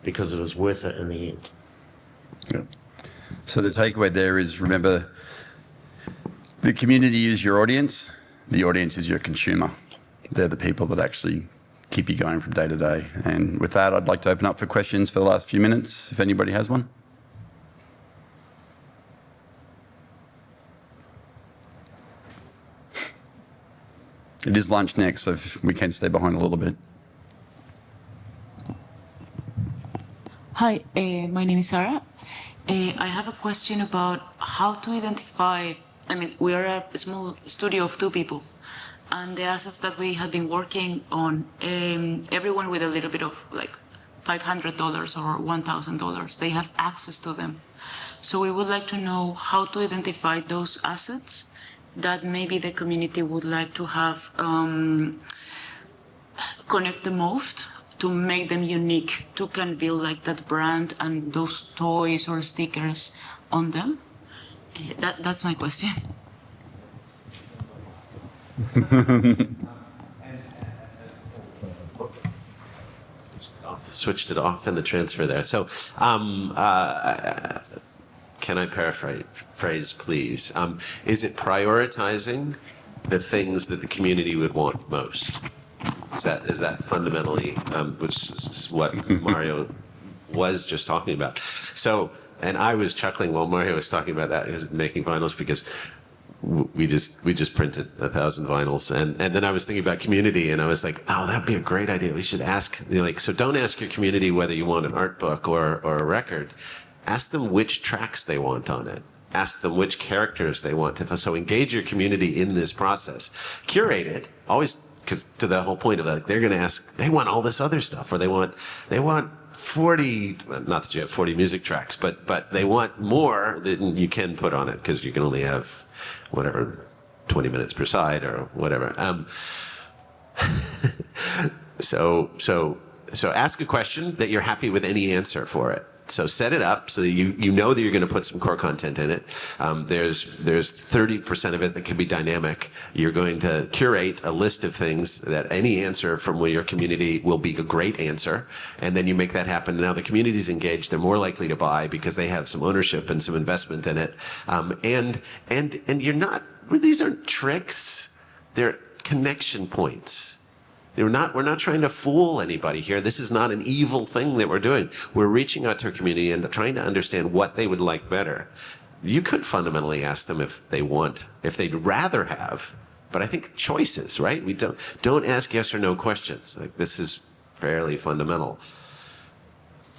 because it was worth it in the end.
Yeah. So the takeaway there is, remember, the community is your audience, the audience is your consumer. They're the people that actually keep you going from day to day. And with that, I'd like to open up for questions for the last few minutes, if anybody has one. It is lunch next, so if we can stay behind a little bit.
Hi, my name is Sarah. I have a question about how to identify, we are a small studio of 2 people, and the assets that we have been working on, everyone with a little bit of like $500 or $1,000, they have access to them. So we would like to know how to identify those assets that maybe the community would like to have connect the most to make them unique, to can build like that brand and those toys or stickers on them. That's my question.
Switched it off in the transfer there. So, can I paraphrase, please? Is it prioritizing the things that the community would want most? Is that fundamentally, which is what Mario was just talking about? So, and I was chuckling while Mario was talking about that, making vinyls, because we just printed 1,000 vinyls, and then I was thinking about community, and I was like, oh, that'd be a great idea. We should ask, so don't ask your community whether you want an art book or a record. Ask them which tracks they want on it. Ask them which characters they want to. So engage your community in this process. Curate it. Always, because to the whole point of that, they're going to ask. They want all this other stuff, or they want 40. Not that you have 40 music tracks, but they want more than you can put on it, because you can only have whatever 20 minutes per side or whatever. So ask a question that you're happy with any answer for it. So set it up so that you know that you're going to put some core content in it. There's 30% of it that can be dynamic. You're going to curate a list of things that any answer from your community will be a great answer, and then you make that happen. Now the community's engaged; they're more likely to buy because they have some ownership and some investment in it. And you're not. These aren't tricks; they're connection points. We're not trying to fool anybody here. This is not an evil thing that we're doing. We're reaching out to our community and trying to understand what they would like better. You could fundamentally ask them if they'd rather have, but I think choices, right? We don't ask yes or no questions. Like, this is fairly fundamental.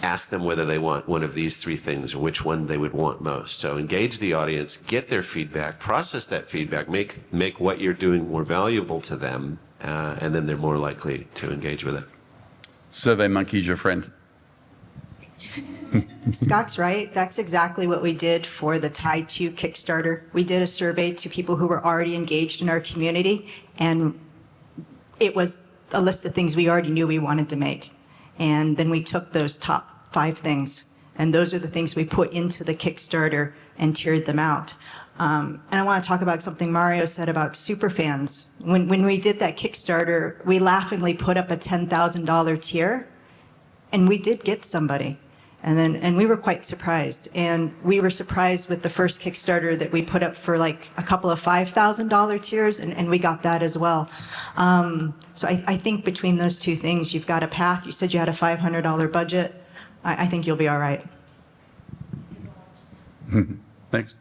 Ask them whether they want one of these 3 things or which one they would want most. So engage the audience, get their feedback, process that feedback, make what you're doing more valuable to them, and then they're more likely to engage with it.
Survey Monkey's your friend.
Scott's right. That's exactly what we did for the Tie 2 Kickstarter. We did a survey to people who were already engaged in our community, and it was a list of things we already knew we wanted to make. And then we took those top 5 things, and those are the things we put into the Kickstarter and tiered them out. And I want to talk about something Mario said about superfans. When we did that Kickstarter, we laughingly put up a $10,000 tier, and we did get somebody. And we were quite surprised. And we were surprised with the first Kickstarter that we put up for like a couple of $5,000 tiers, and we got that as well. So I think between those two things, you've got a path. You said you had a $500 budget. I think you'll be all right.
Thanks.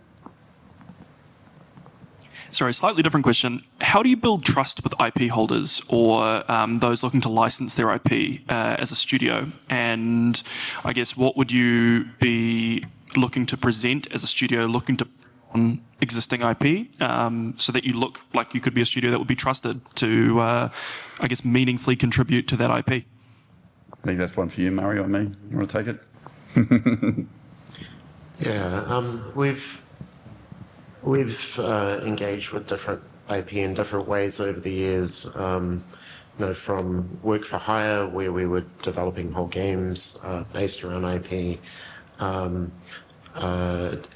Sorry, slightly different question. How do you build trust with IP holders or those looking to license their IP as a studio? And I guess what would you be looking to present as a studio looking to on existing IP so that you look like you could be a studio that would be trusted to, I guess, meaningfully contribute to that IP?
I think that's one for you, Murray, or me. You want to take it?
Yeah, we've engaged with different IP in different ways over the years. From work for hire, where we were developing whole games based around IP,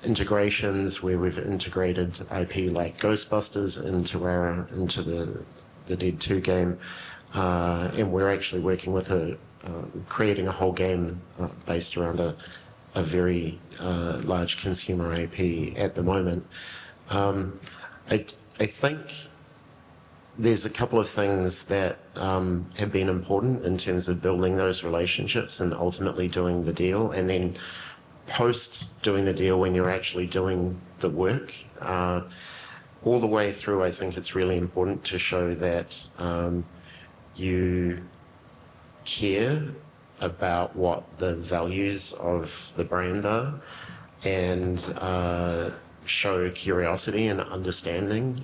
integrations where we've integrated IP like Ghostbusters into the Dead 2 game, and we're actually working with creating a whole game based around a very large consumer IP at the moment. I think there's a couple of things that have been important in terms of building those relationships and ultimately doing the deal, and then post doing the deal when you're actually doing the work. All the way through, I think it's really important to show that you care about what the values of the brand are, and show curiosity and understanding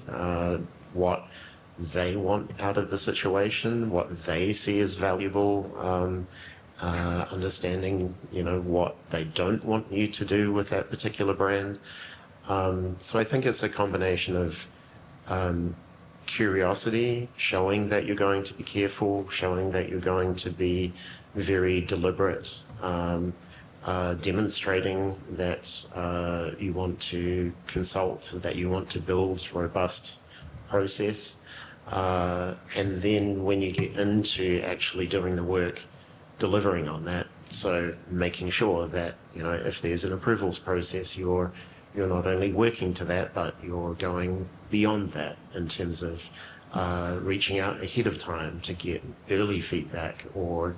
what they want out of the situation, what they see as valuable, understanding, what they don't want you to do with that particular brand. So I think it's a combination of curiosity, showing that you're going to be careful, showing that you're going to be very deliberate, demonstrating that you want to consult, that you want to build robust process, and then when you get into actually doing the work, delivering on that. So making sure that, if there's an approvals process, you're not only working to that, but you're going beyond that in terms of reaching out ahead of time to get early feedback, or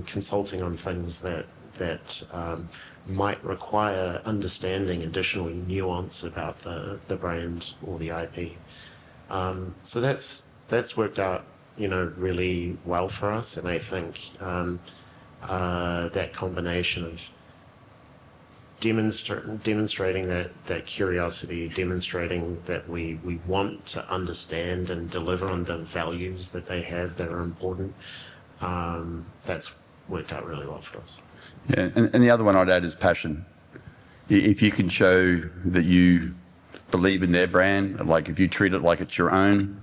consulting on things that might require understanding additional nuance about the brand or the IP. So that's worked out, really well for us, and I think that combination of demonstrating that curiosity, demonstrating that we want to understand and deliver on the values that they have that are important, that's worked out really well for us.
Yeah, and the other one I'd add is passion. If you can show that you believe in their brand, like if you treat it like it's your own,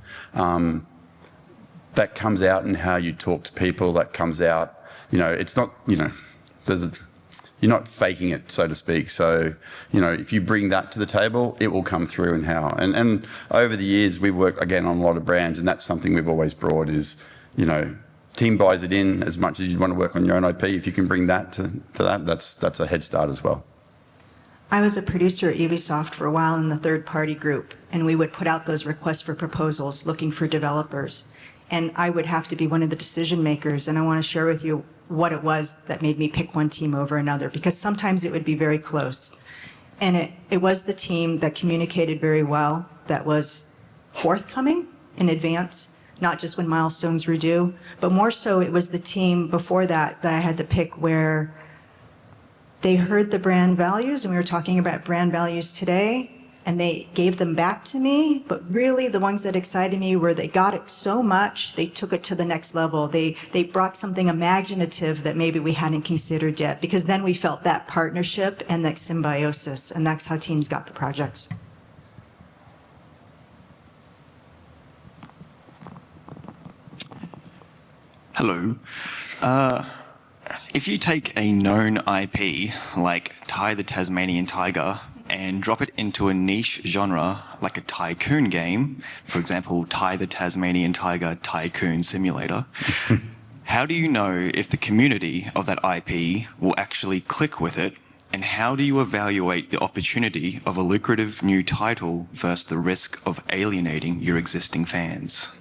that comes out in how you talk to people, that comes out, it's not, you're not faking it, so to speak. So, if you bring that to the table, it will come through in how. And over the years, we've worked, again, on a lot of brands, and that's something we've always brought is, team buys it in as much as you want to work on your own IP. If you can bring that to that, that's a head start as well.
I was a producer at Ubisoft for a while in the third-party group, and we would put out those requests for proposals looking for developers. And I would have to be one of the decision makers, and I want to share with you what it was that made me pick one team over another, because sometimes it would be very close. And it was the team that communicated very well, that was forthcoming in advance, not just when milestones were due, but more so it was the team before that I had to pick, where they heard the brand values, and we were talking about brand values today, and they gave them back to me. But really the ones that excited me were they got it so much, they took it to the next level. They brought something imaginative that maybe we hadn't considered yet, because then we felt that partnership and that symbiosis, and that's how teams got the projects.
Hello. If you take a known IP like Ty the Tasmanian Tiger and drop it into a niche genre like a tycoon game, for example, Ty the Tasmanian Tiger Tycoon Simulator, How do you know if the community of that IP will actually click with it? And how do you evaluate the opportunity of a lucrative new title versus the risk of alienating your existing fans?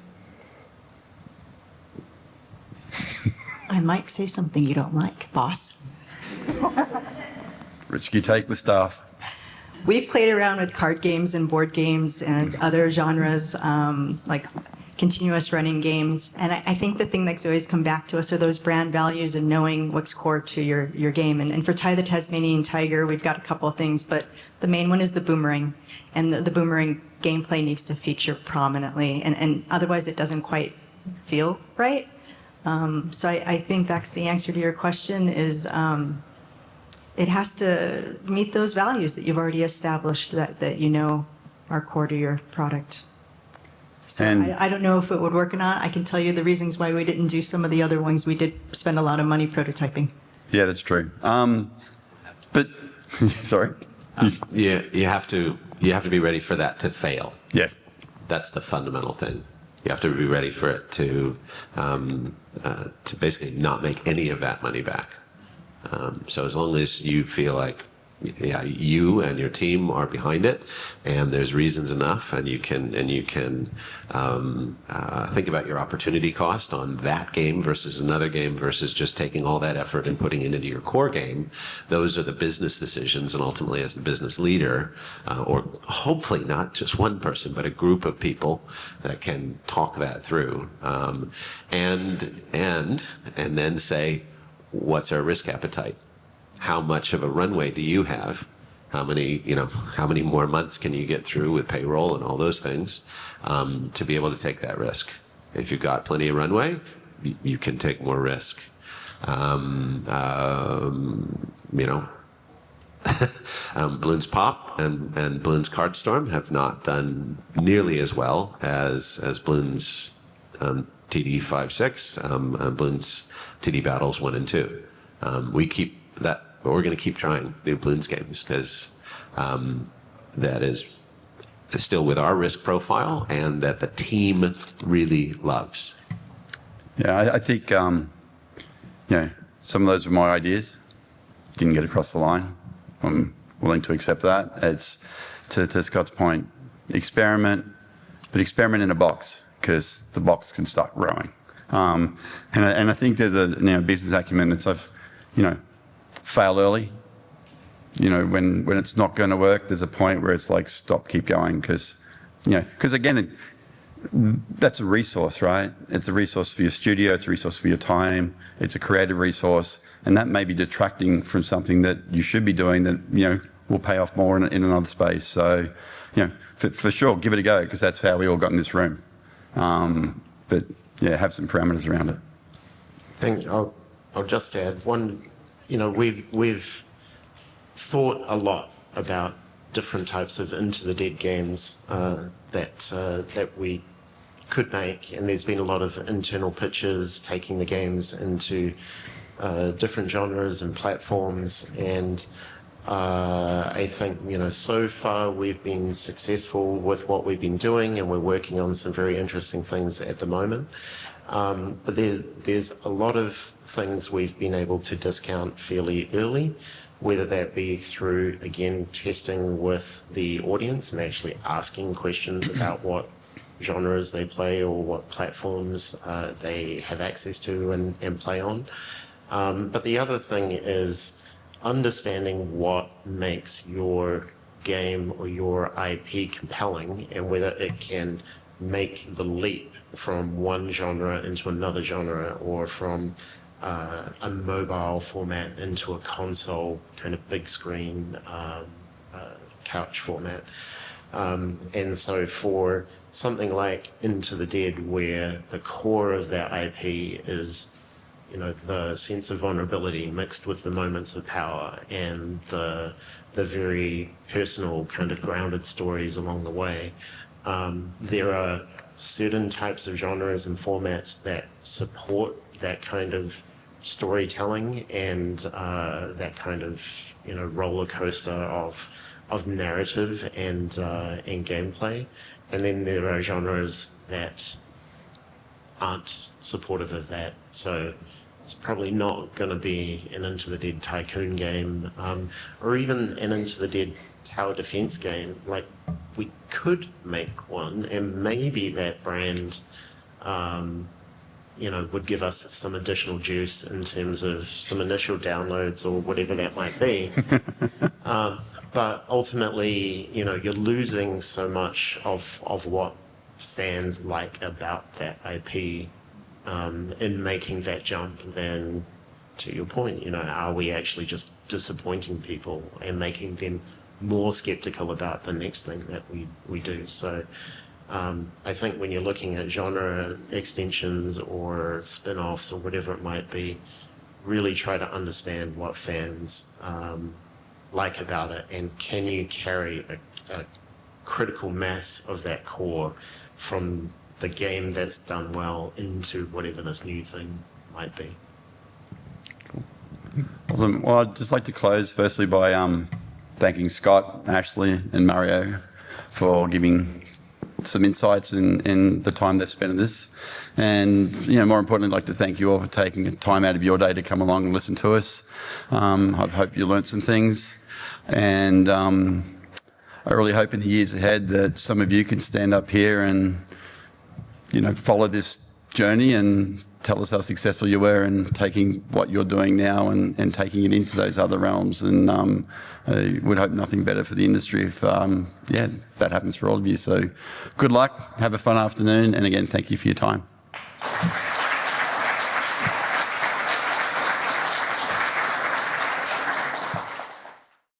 I might say something you don't like, boss.
Risk you take with staff.
We've played around with card games and board games and other genres, like continuous running games. And I think the thing that's always come back to us are those brand values and knowing what's core to your game. And for Ty the Tasmanian Tiger, we've got a couple of things, but the main one is the boomerang. And the boomerang gameplay needs to feature prominently, and otherwise it doesn't quite feel right. So I think that's the answer to your question is it has to meet those values that you've already established that you know are core to your product. So
And-
I don't know if it would work or not. I can tell you the reasons why we didn't do some of the other ones. We did spend a lot of money prototyping.
Yeah, that's true. But sorry.
You have to be ready for that to fail.
Yeah.
That's the fundamental thing. You have to be ready for it to basically not make any of that money back. So as long as you feel like you and your team are behind it, and there's reasons enough, and you can think about your opportunity cost on that game versus another game versus just taking all that effort and putting it into your core game. Those are the business decisions, and ultimately, as the business leader, or hopefully not just one person, but a group of people that can talk that through, and then say, what's our risk appetite? How much of a runway do you have? How many more months can you get through with payroll and all those things to be able to take that risk? If you've got plenty of runway, you can take more risk. Bloons Pop and Bloons Card Storm have not done nearly as well as Bloons TD'25, and Bloons TD Battles 1 and 2. But we're going to keep trying new Bloons games because that is still with our risk profile and that the team really loves.
Yeah, I think some of those were my ideas. Didn't get across the line. I'm willing to accept that. It's to Scott's point, experiment, but experiment in a box because the box can start growing. And I think there's a business acumen that's fail early. When it's not going to work, there's a point where it's like stop, keep going, because again, that's a resource, right? It's a resource for your studio, it's a resource for your time, it's a creative resource, and that may be detracting from something that you should be doing that will pay off more in another space. So, for sure, give it a go, because that's how we all got in this room. But yeah, have some parameters around it.
I think I'll just add one. We've thought a lot about different types of Into the Dead games that we could make, and there's been a lot of internal pitches taking the games into different genres and platforms, and I think so far we've been successful with what we've been doing, and we're working on some very interesting things at the moment. But there's a lot of things we've been able to discount fairly early, whether that be through, again, testing with the audience and actually asking questions about what genres they play or what platforms they have access to and play on. But the other thing is understanding what makes your game or your IP compelling and whether it can make the leap from one genre into another genre, or from a mobile format into a console kind of big screen couch format. And so for something like Into the Dead, where the core of that IP is the sense of vulnerability mixed with the moments of power and the very personal kind of grounded stories along the way, there are certain types of genres and formats that support that kind of storytelling and that kind of roller coaster of narrative and gameplay. And then there are genres that aren't supportive of that. So it's probably not going to be an Into the Dead tycoon game, or even an Into the Dead tower defense game. Like, we could make one, and maybe that brand, would give us some additional juice in terms of some initial downloads or whatever that might be. But ultimately, you're losing so much of what fans like about that IP in making that jump. Then, to your point, are we actually just disappointing people and making them more skeptical about the next thing that we do? So I think when you're looking at genre extensions or spin-offs or whatever it might be, really try to understand what fans like about it, and can you carry a critical mass of that core from the game that's done well into whatever this new thing might be.
Awesome. Well, I'd just like to close firstly by thanking Scott, Ashley, and Mario for giving some insights in the time they've spent in this. And, more importantly, I'd like to thank you all for taking time out of your day to come along and listen to us. I hope you learnt some things. And I really hope in the years ahead that some of you can stand up here and, follow this journey and tell us how successful you were in taking what you're doing now and taking it into those other realms. And I would hope nothing better for the industry if, that happens for all of you. So good luck, have a fun afternoon, and again, thank you for your time.